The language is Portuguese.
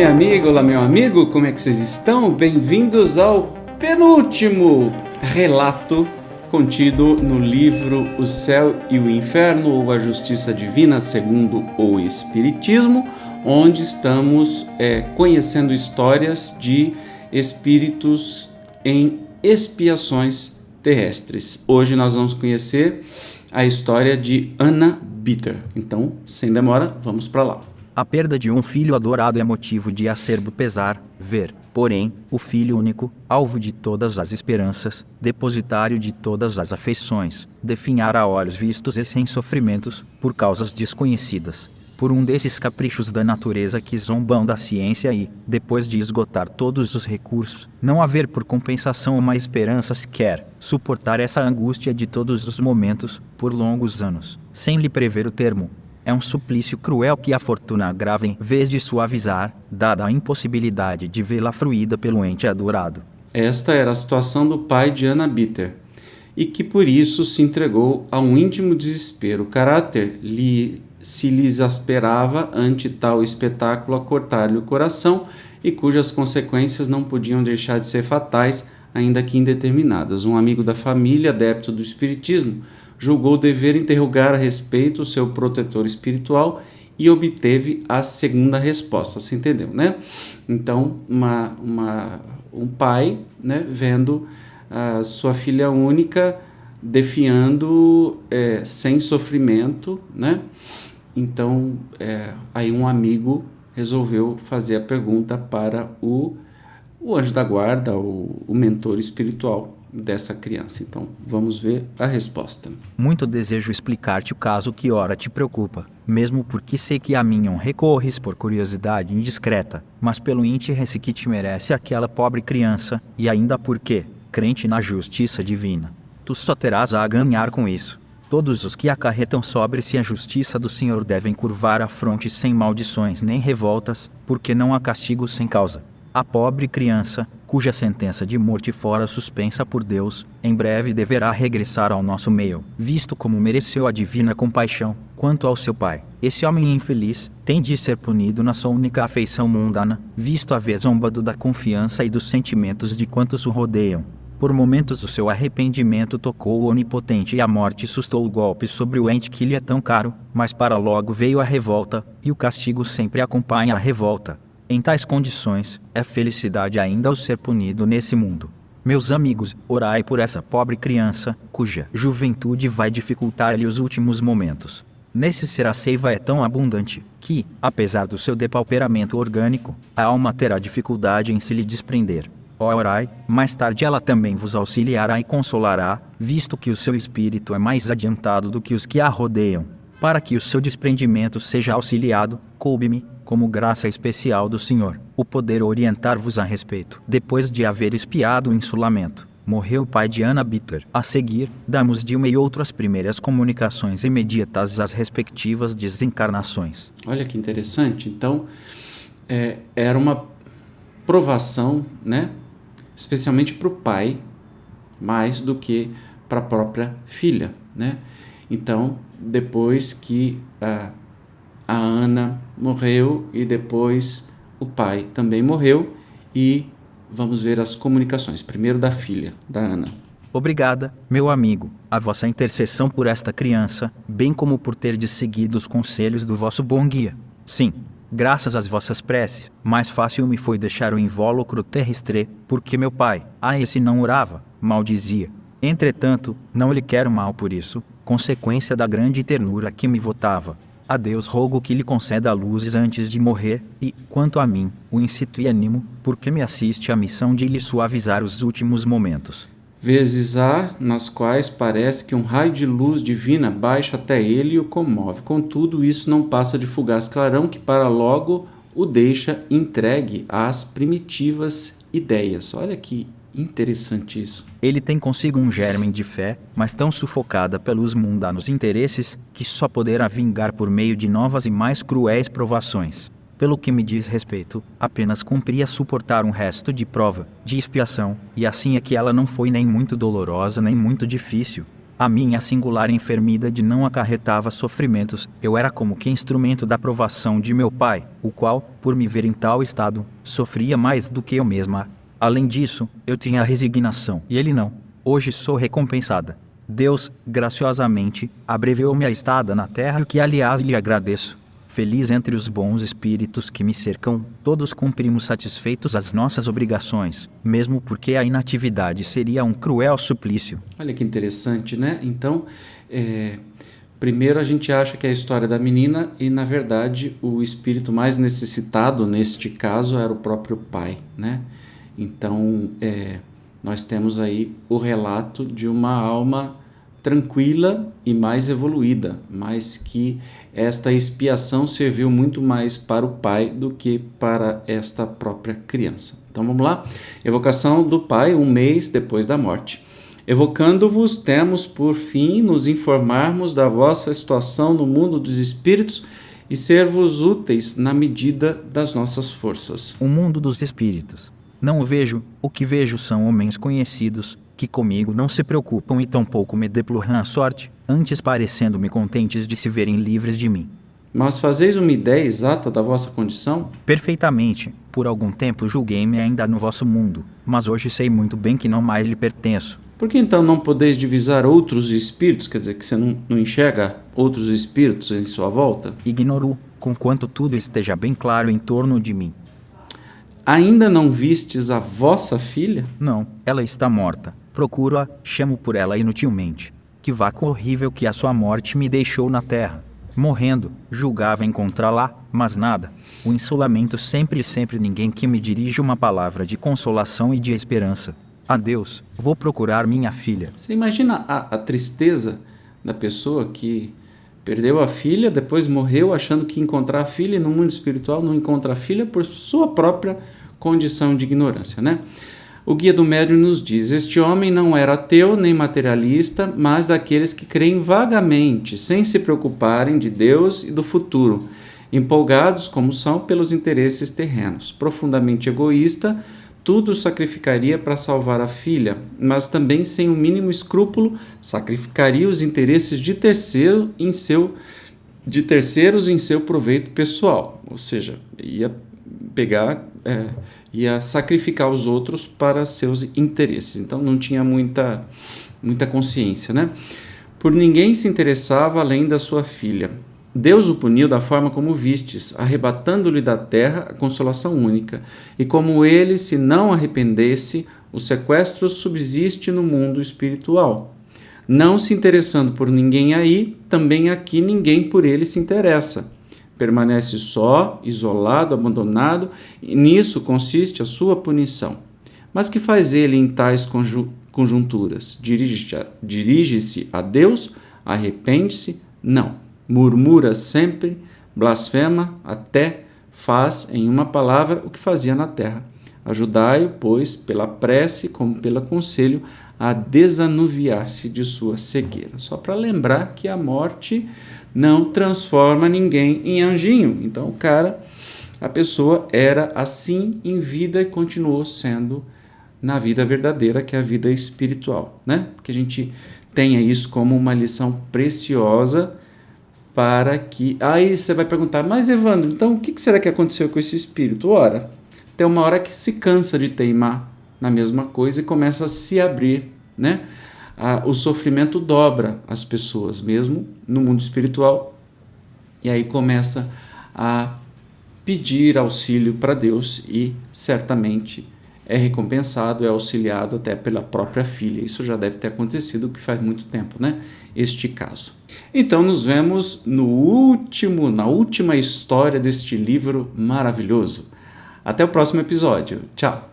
minha amiga, olá meu amigo, como é que vocês estão? Bem-vindos ao penúltimo relato contido no livro O Céu e o Inferno, ou A Justiça Divina segundo o Espiritismo, onde estamos conhecendo histórias de espíritos em expiações terrestres. Hoje nós vamos conhecer a história de Anna Bitter. Então, sem demora, vamos para lá. A perda de um filho adorado é motivo de acerbo pesar, ver, porém, o filho único, alvo de todas as esperanças, depositário de todas as afeições, definhar a olhos vistos e sem sofrimentos, por causas desconhecidas. Por um desses caprichos da natureza que zombam da ciência e, depois de esgotar todos os recursos, não haver por compensação uma esperança sequer, suportar essa angústia de todos os momentos, por longos anos, sem lhe prever o termo. É um suplício cruel que a fortuna agrava em vez de suavizar, dada a impossibilidade de vê-la fruída pelo ente adorado. Esta era a situação do pai de Anna Bitter, e que por isso se entregou a um íntimo desespero. O caráter se lhe exasperava ante tal espetáculo a cortar-lhe o coração, e cujas consequências não podiam deixar de ser fatais, ainda que indeterminadas. Um amigo da família, adepto do espiritismo, julgou dever interrogar a respeito o seu protetor espiritual e obteve a seguinte resposta. Você entendeu, né? Então, um pai, né, vendo a sua filha única definhando sem sofrimento, né? Então, aí um amigo resolveu fazer a pergunta para o anjo da guarda, o mentor espiritual dessa criança. Então, vamos ver a resposta. Muito desejo explicar-te o caso que ora te preocupa, mesmo porque sei que a mim não recorres por curiosidade indiscreta, mas pelo interesse que te merece aquela pobre criança, e ainda porque, crente na justiça divina, tu só terás a ganhar com isso. Todos os que acarretam sobre-se a justiça do Senhor devem curvar a fronte sem maldições nem revoltas, porque não há castigo sem causa. A pobre criança, cuja sentença de morte fora suspensa por Deus, em breve deverá regressar ao nosso meio, visto como mereceu a divina compaixão. Quanto ao seu pai, esse homem infeliz tem de ser punido na sua única afeição mundana, visto haver zombado da confiança e dos sentimentos de quantos o rodeiam. Por momentos o seu arrependimento tocou o onipotente e a morte sustou o golpe sobre o ente que lhe é tão caro, mas para logo veio a revolta, e o castigo sempre acompanha a revolta. Em tais condições, é felicidade ainda o ser punido nesse mundo. Meus amigos, orai por essa pobre criança, cuja juventude vai dificultar-lhe os últimos momentos. Nesse ser a seiva é tão abundante, que, apesar do seu depauperamento orgânico, a alma terá dificuldade em se lhe desprender. Orai, mais tarde ela também vos auxiliará e consolará, visto que o seu espírito é mais adiantado do que os que a rodeiam. Para que o seu desprendimento seja auxiliado, coube-me, como graça especial do Senhor, o poder orientar-vos a respeito. Depois de haver espiado o insulamento, morreu o pai de Anna Bitter. A seguir, damos de uma e outra as primeiras comunicações imediatas às respectivas desencarnações. Olha que interessante. Então, era uma provação, né? Especialmente para o pai, mais do que para a própria filha, né? Então, depois que a Ana morreu e depois o pai também morreu, e vamos ver as comunicações, primeiro da filha, da Ana. Obrigada, meu amigo, a vossa intercessão por esta criança, bem como por terdes seguido os conselhos do vosso bom guia. Sim, graças às vossas preces, mais fácil me foi deixar o invólucro terrestre, porque meu pai, a esse não orava, maldizia. Entretanto, não lhe quero mal por isso, consequência da grande ternura que me votava. A Deus rogo que lhe conceda luzes antes de morrer, e, quanto a mim, o incito e animo, porque me assiste a missão de lhe suavizar os últimos momentos. Vezes há nas quais parece que um raio de luz divina baixa até ele e o comove. Contudo, isso não passa de fugaz clarão que para logo o deixa entregue às primitivas ideias. Olha que interessante isso. Ele tem consigo um germen de fé, mas tão sufocada pelos mundanos interesses, que só poderá vingar por meio de novas e mais cruéis provações. Pelo que me diz respeito, apenas cumpria suportar um resto de prova, de expiação, e assim é que ela não foi nem muito dolorosa nem muito difícil. A minha singular enfermidade não acarretava sofrimentos, eu era como que instrumento da provação de meu pai, o qual, por me ver em tal estado, sofria mais do que eu mesma. Além disso, eu tinha resignação, e ele não. Hoje sou recompensada. Deus, graciosamente, abreviou-me a estada na terra, que aliás lhe agradeço. Feliz entre os bons espíritos que me cercam, todos cumprimos satisfeitos as nossas obrigações, mesmo porque a inatividade seria um cruel suplício. Olha que interessante, né? Então, primeiro a gente acha que é a história da menina e, na verdade, o espírito mais necessitado, neste caso, era o próprio pai, né? Então, nós temos aí o relato de uma alma tranquila e mais evoluída, mas que esta expiação serviu muito mais para o pai do que para esta própria criança. Então vamos lá? Evocação do pai 1 mês depois da morte. Evocando-vos, temos por fim nos informarmos da vossa situação no mundo dos espíritos e ser-vos úteis na medida das nossas forças. O mundo dos espíritos. Não vejo, o que vejo são homens conhecidos, que comigo não se preocupam e tampouco me deploram a sorte, antes parecendo-me contentes de se verem livres de mim. Mas fazeis uma ideia exata da vossa condição? Perfeitamente. Por algum tempo julguei-me ainda no vosso mundo, mas hoje sei muito bem que não mais lhe pertenço. Por que então não podeis divisar outros espíritos? Quer dizer, que você não enxerga outros espíritos em sua volta? Ignoro, conquanto tudo esteja bem claro em torno de mim. Ainda não vistes a vossa filha? Não, ela está morta. Procuro-a, chamo por ela inutilmente. Que vácuo horrível que a sua morte me deixou na terra. Morrendo, julgava encontrá-la, mas nada. O insolamento sempre ninguém que me dirija uma palavra de consolação e de esperança. Adeus, vou procurar minha filha. Você imagina a tristeza da pessoa que perdeu a filha, depois morreu achando que ia encontrar a filha e no mundo espiritual não encontra a filha por sua própria condição de ignorância, né? O Guia do Médium nos diz: este homem não era ateu nem materialista, mas daqueles que creem vagamente, sem se preocuparem de Deus e do futuro, empolgados como são pelos interesses terrenos. Profundamente egoísta, tudo sacrificaria para salvar a filha, mas também sem o mínimo escrúpulo sacrificaria os interesses de terceiros em seu proveito pessoal, ou seja, ia sacrificar os outros para seus interesses. Então não tinha muita consciência, né? Por ninguém se interessava além da sua filha. Deus o puniu da forma como vistes, arrebatando-lhe da terra a consolação única. E como ele se não arrependesse, o sequestro subsiste no mundo espiritual. Não se interessando por ninguém aí, também aqui ninguém por ele se interessa. Permanece só, isolado, abandonado, e nisso consiste a sua punição. Mas que faz ele em tais conjunturas? Dirige-se a Deus? Arrepende-se? Não. Murmura sempre, blasfema, até faz, em uma palavra, o que fazia na terra. Ajudai-o, pois, pela prece como pelo conselho, a desanuviar-se de sua cegueira. Só para lembrar que a morte não transforma ninguém em anjinho. Então, a pessoa era assim em vida e continuou sendo na vida verdadeira, que é a vida espiritual, né? Que a gente tenha isso como uma lição preciosa para que... Aí você vai perguntar, mas Evandro, então o que será que aconteceu com esse espírito? Ora, tem uma hora que se cansa de teimar na mesma coisa e começa a se abrir, né? O sofrimento dobra as pessoas, mesmo no mundo espiritual, e aí começa a pedir auxílio para Deus e certamente é recompensado, é auxiliado até pela própria filha. Isso já deve ter acontecido, que faz muito tempo, né? Este caso. Então nos vemos na última história deste livro maravilhoso. Até o próximo episódio. Tchau!